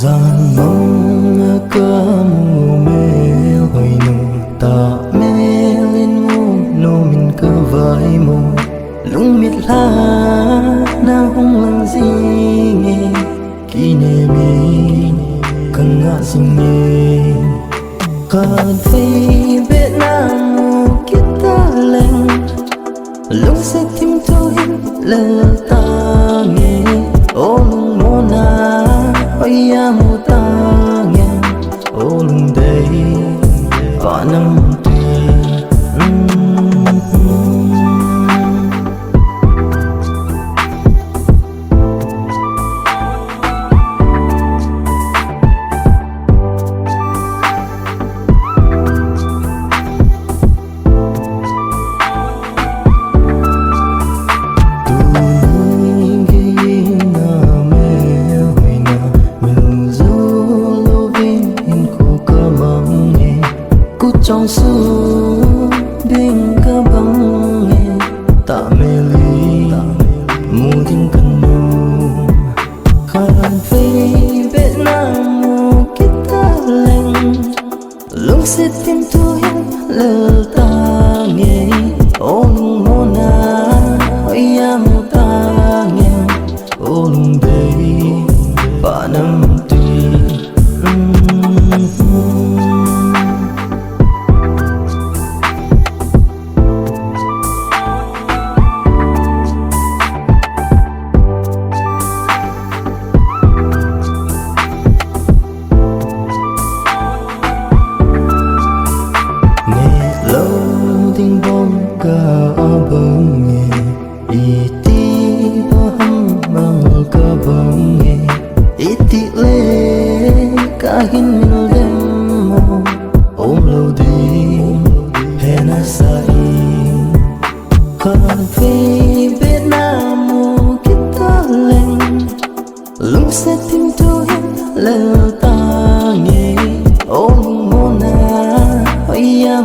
gian mong cơ mù mê hồi nụ ta mê lên mù nô mình cơ vai mù lung mít la na hung lăng gì nghe kỳ nề mi cần ngã sinh nghe cần phi biết nam mù kita lên lung sẽ tim thôi lơ ta nghe ô lung mô na ôi ya mô ta nghe ô lung đây và năm trong suốt đêm cơ bóng nghe ta mê ly mù tim cần mù khăn phê biết nam mù kita lên lúc sẽ tim thôi lỡ ta nghe ôn mô na ôi ya mô ta nghe ôn đây và năm tùy tiếng bóng ca bóng nghe iti paham mang ca bóng nghe iti le kahin min lem ôm lâu đi hena sai khan phê biết nam mô kita lên lúc sẽ tim tôi lỡ ta nghe ôm mô na ôi ya